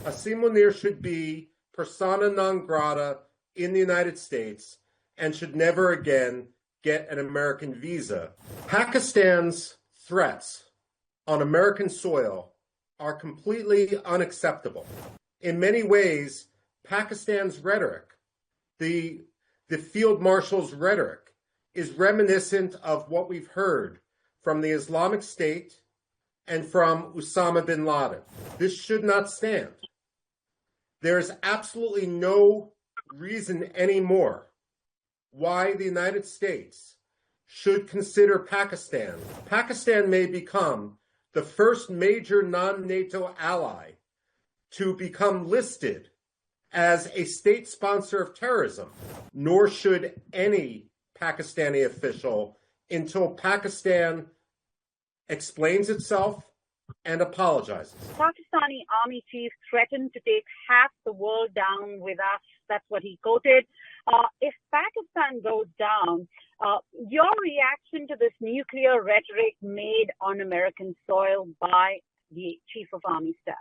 Asim Munir should be persona non grata in the United States and should never again get an American visa. Pakistan's threats on American soil are completely unacceptable. In many ways, Pakistan's rhetoric, the field marshal's rhetoric, is reminiscent of what we've heard from the Islamic State and from Osama bin Laden. This should not stand. There is absolutely no reason anymore why the United States should consider Pakistan. Pakistan may become the first major non-NATO ally to become listed as a state sponsor of terrorism, nor should any Pakistani official until Pakistan explains itself and apologizes. Pakistani army chief threatened to take half the world down with us. That's what he quoted. If Pakistan goes down, your reaction to this nuclear rhetoric made on American soil by the Chief of Army Staff?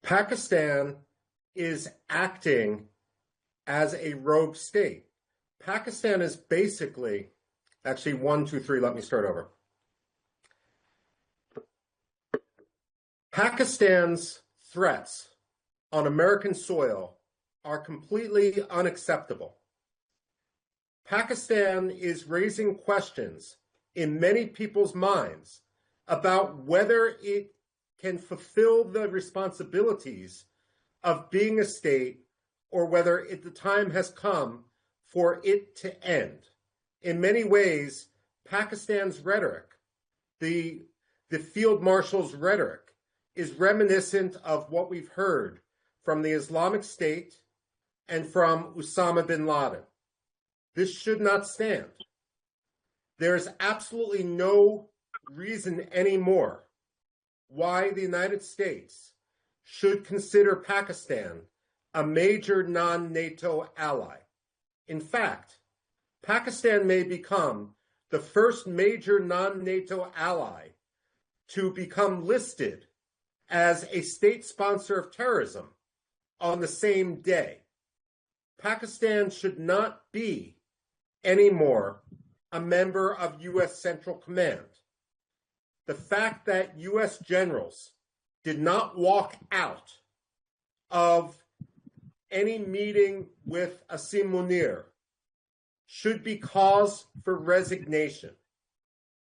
Pakistan is acting as a rogue state. Pakistan is basically, actually, 1, 2, 3, let me start over. Pakistan's threats on American soil are completely unacceptable. Pakistan is raising questions in many people's minds about whether it can fulfill the responsibilities of being a state or whether the time has come for it to end. In many ways, Pakistan's rhetoric, the field marshal's rhetoric, is reminiscent of what we've heard from the Islamic State and from Osama bin Laden. This should not stand. There is absolutely no reason anymore why the United States should consider Pakistan a major non-NATO ally. In fact, Pakistan may become the first major non-NATO ally to become listed as a state sponsor of terrorism on the same day. Pakistan should not be anymore a member of U.S. Central Command. The fact that U.S. generals did not walk out of any meeting with Asim Munir should be cause for resignation.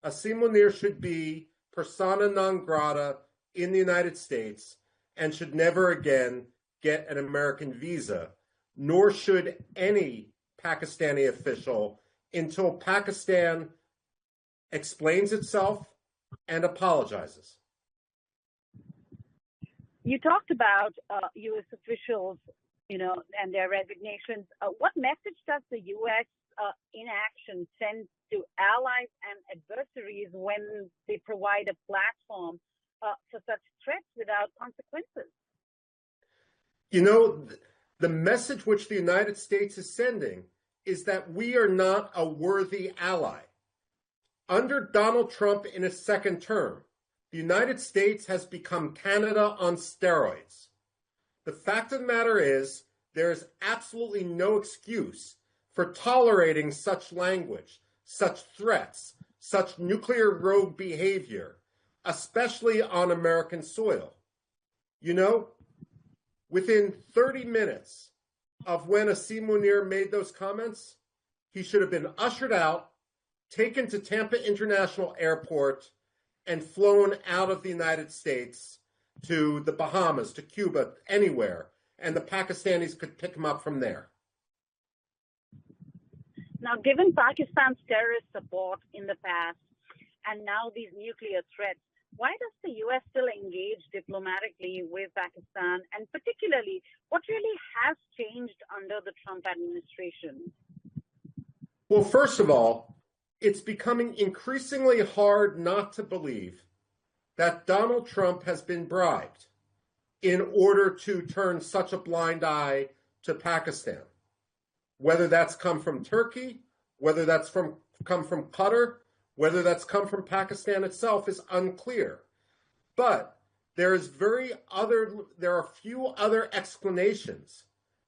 Asim Munir should be persona non grata in the United States and should never again get an American visa, nor should any Pakistani official until Pakistan explains itself and apologizes. You talked about U.S. officials, and their resignations. What message does the U.S. inaction send to allies and adversaries when they provide a platform for such threats without consequences? The message which the United States is sending is that we are not a worthy ally. Under Donald Trump in his second term, the United States has become Canada on steroids. The fact of the matter is, there is absolutely no excuse for tolerating such language, such threats, such nuclear rogue behavior, especially on American soil. Within 30 minutes of when Asim Munir made those comments, he should have been ushered out, taken to Tampa International Airport, and flown out of the United States to the Bahamas, to Cuba, anywhere, and the Pakistanis could pick him up from there. Now, given Pakistan's terrorist support in the past and now these nuclear threats, why does the U.S. still engage diplomatically with Pakistan? And particularly, what really has changed under the Trump administration? Well, first of all, it's becoming increasingly hard not to believe that Donald Trump has been bribed in order to turn such a blind eye to Pakistan. Whether that's come from Turkey, whether that's come from Qatar, whether that's come from Pakistan itself is unclear. But there are few other explanations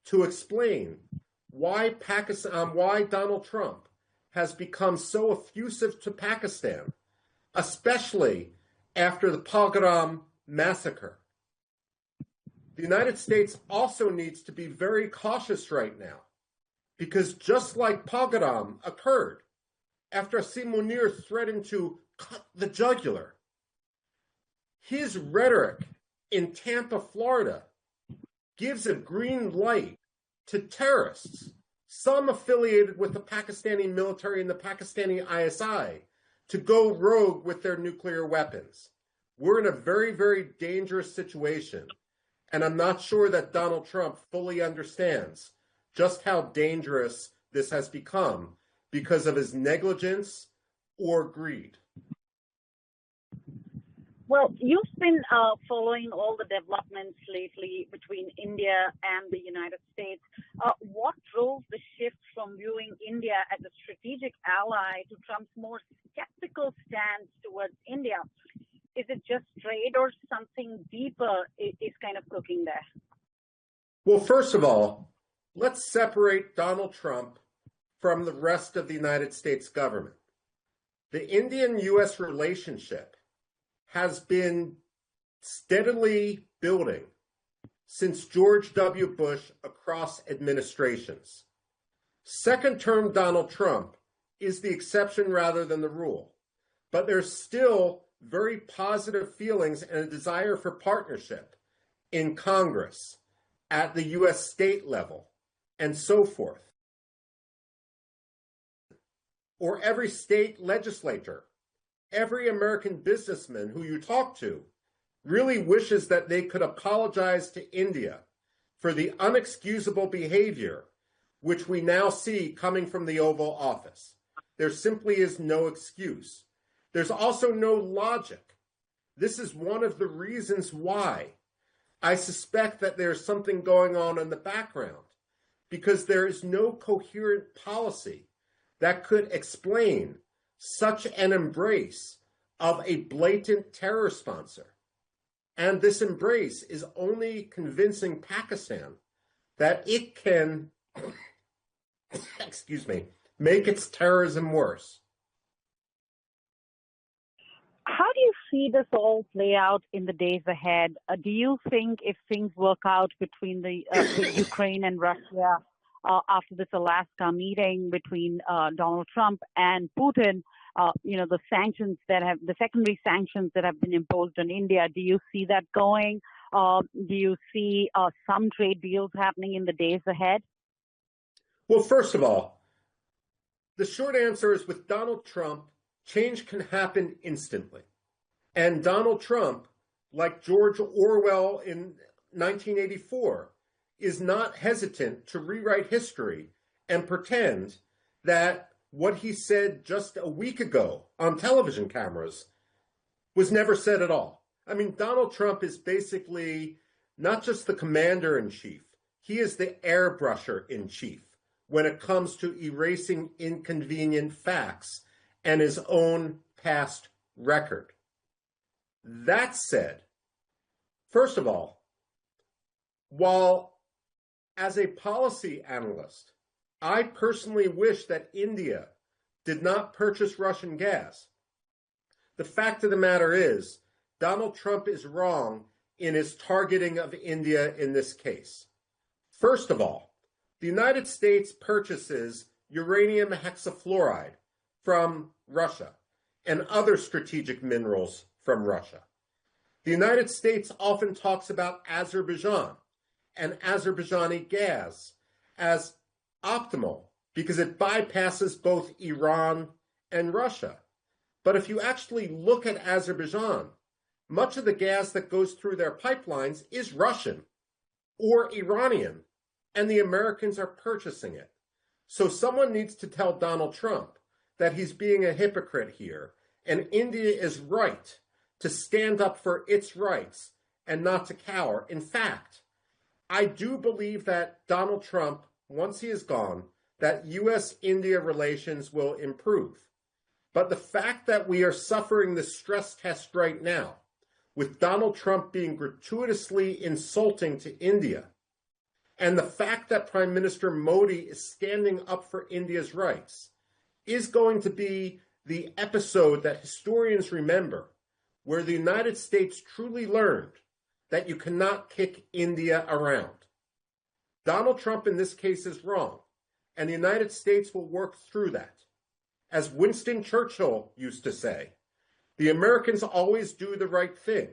to explain why Donald Trump has become so effusive to Pakistan, especially after the Pahalgam massacre. The United States also needs to be very cautious right now, because just like Pahalgam occurred after Asim Munir threatened to cut the jugular, his rhetoric in Tampa, Florida, gives a green light to terrorists, some affiliated with the Pakistani military and the Pakistani ISI, to go rogue with their nuclear weapons. We're in a very, very dangerous situation, and I'm not sure that Donald Trump fully understands just how dangerous this has become because of his negligence or greed. Well, you've been following all the developments lately between India and the United States. What drove the shift from viewing India as a strategic ally to Trump's more skeptical stance towards India? Is it just trade or something deeper is kind of cooking there? Well, first of all, let's separate Donald Trump from the rest of the United States government. The Indian-U.S. relationship has been steadily building since George W. Bush across administrations. Second-term Donald Trump is the exception rather than the rule, but there's still very positive feelings and a desire for partnership in Congress, at the U.S. state level, and so forth. Or every state legislator, every American businessman who you talk to really wishes that they could apologize to India for the unexcusable behavior which we now see coming from the Oval Office. There simply is no excuse. There's also no logic. This is one of the reasons why I suspect that there's something going on in the background, because there is no coherent policy that could explain such an embrace of a blatant terror sponsor. And this embrace is only convincing Pakistan that it can, make its terrorism worse. How do you see this all play out in the days ahead? Do you think if things work out between the Ukraine and Russia after this Alaska meeting between Donald Trump and Putin, the secondary sanctions that have been imposed on India, do you see that going? Do you see some trade deals happening in the days ahead? Well, first of all, the short answer is with Donald Trump, change can happen instantly. And Donald Trump, like George Orwell in 1984, is not hesitant to rewrite history and pretend that what he said just a week ago on television cameras was never said at all. I mean, Donald Trump is basically not just the commander-in-chief, he is the airbrusher-in-chief when it comes to erasing inconvenient facts and his own past record. That said, first of all, while as a policy analyst, I personally wish that India did not purchase Russian gas, the fact of the matter is Donald Trump is wrong in his targeting of India in this case. First of all, the United States purchases uranium hexafluoride from Russia and other strategic minerals from Russia. The United States often talks about Azerbaijan and Azerbaijani gas as optimal because it bypasses both Iran and Russia. But if you actually look at Azerbaijan, much of the gas that goes through their pipelines is Russian or Iranian, and the Americans are purchasing it. So someone needs to tell Donald Trump that he's being a hypocrite here, and India is right to stand up for its rights and not to cower. In fact, I do believe that Donald Trump, once he is gone, that U.S.-India relations will improve. But the fact that we are suffering the stress test right now, with Donald Trump being gratuitously insulting to India, and the fact that Prime Minister Modi is standing up for India's rights, is going to be the episode that historians remember, where the United States truly learned that you cannot kick India around. Donald Trump in this case is wrong, and the United States will work through that. As Winston Churchill used to say, the Americans always do the right thing.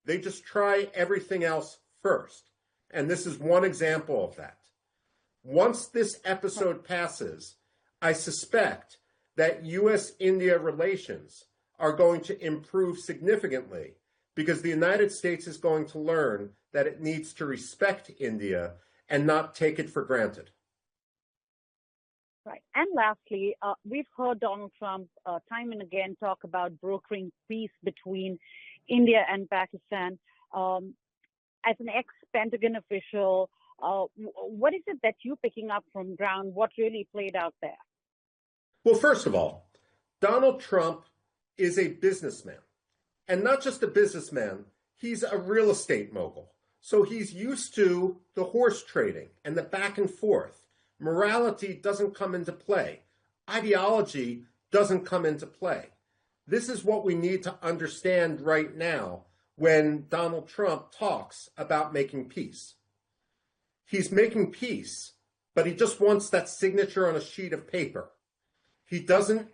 They just try everything else first. And this is one example of that. Once this episode passes, I suspect that U.S.-India relations are going to improve significantly because the United States is going to learn that it needs to respect India and not take it for granted. Right. And lastly, we've heard Donald Trump time and again talk about brokering peace between India and Pakistan. As an ex-Pentagon official, what is it that you're picking up from ground? What really played out there? Well, first of all, Donald Trump is a businessman. And not just a businessman, he's a real estate mogul. So he's used to the horse trading and the back and forth. Morality doesn't come into play. Ideology doesn't come into play. This is what we need to understand right now when Donald Trump talks about making peace. He's making peace, but he just wants that signature on a sheet of paper. He doesn't,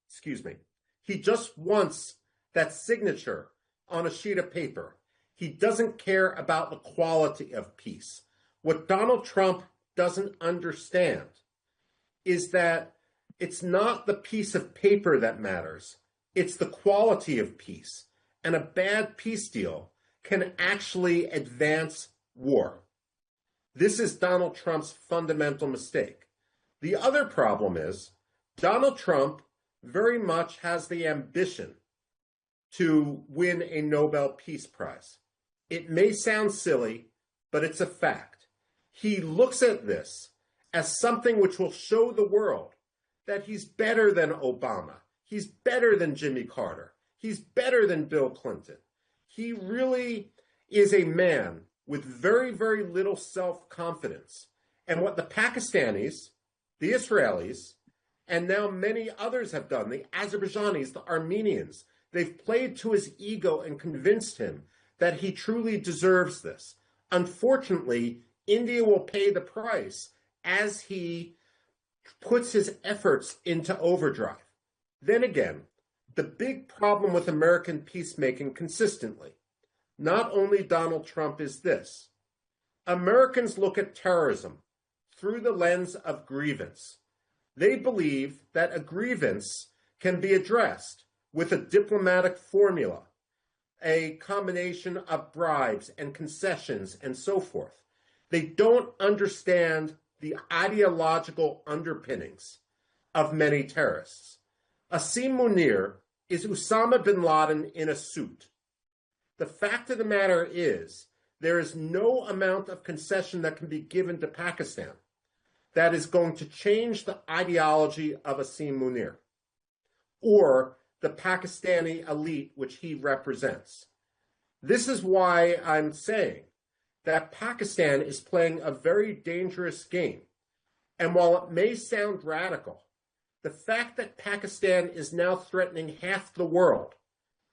excuse me, he just wants that signature on a sheet of paper. He doesn't care about the quality of peace. What Donald Trump doesn't understand is that it's not the piece of paper that matters. It's the quality of peace. And a bad peace deal can actually advance war. This is Donald Trump's fundamental mistake. The other problem is Donald Trump very much has the ambition to win a Nobel Peace Prize. It may sound silly, but it's a fact. He looks at this as something which will show the world that he's better than Obama. He's better than Jimmy Carter. He's better than Bill Clinton. He really is a man with very, very little self-confidence. And what the Pakistanis, the Israelis, and now many others have done, the Azerbaijanis, the Armenians, they've played to his ego and convinced him that he truly deserves this. Unfortunately, India will pay the price as he puts his efforts into overdrive. Then again, the big problem with American peacemaking consistently, not only Donald Trump, is this. Americans look at terrorism through the lens of grievance. They believe that a grievance can be addressed with a diplomatic formula, a combination of bribes and concessions and so forth. They don't understand the ideological underpinnings of many terrorists. Asim Munir is Osama bin Laden in a suit. The fact of the matter is, there is no amount of concession that can be given to Pakistan that is going to change the ideology of Asim Munir or the Pakistani elite which he represents. This is why I'm saying that Pakistan is playing a very dangerous game. And while it may sound radical, the fact that Pakistan is now threatening half the world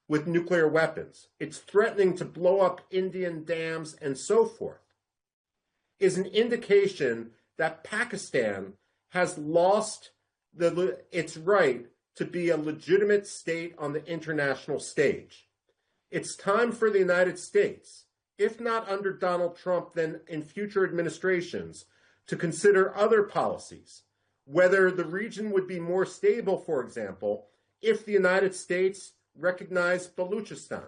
with nuclear weapons, it's threatening to blow up Indian dams and so forth, is an indication that Pakistan has lost its right to be a legitimate state on the international stage. It's time for the United States, if not under Donald Trump, then in future administrations, to consider other policies, whether the region would be more stable, for example, if the United States recognized Baluchistan,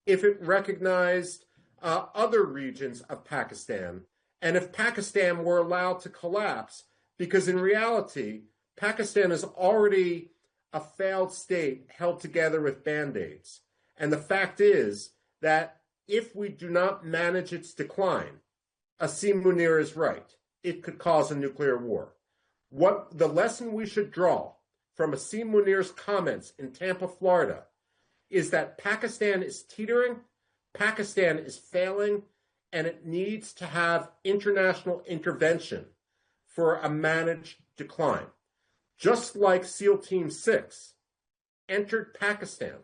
if it recognized other regions of Pakistan, and if Pakistan were allowed to collapse, because in reality, Pakistan is already a failed state held together with Band-Aids. And the fact is that if we do not manage its decline, Asim Munir is right. It could cause a nuclear war. What the lesson we should draw from Asim Munir's comments in Tampa, Florida, is that Pakistan is teetering, Pakistan is failing, and it needs to have international intervention for a managed decline. Just like SEAL Team 6 entered Pakistan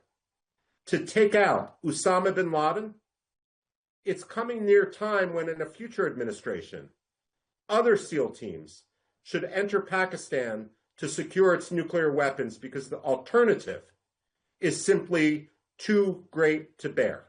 to take out Osama bin Laden, it's coming near time when in a future administration, other SEAL teams should enter Pakistan to secure its nuclear weapons because the alternative is simply too great to bear.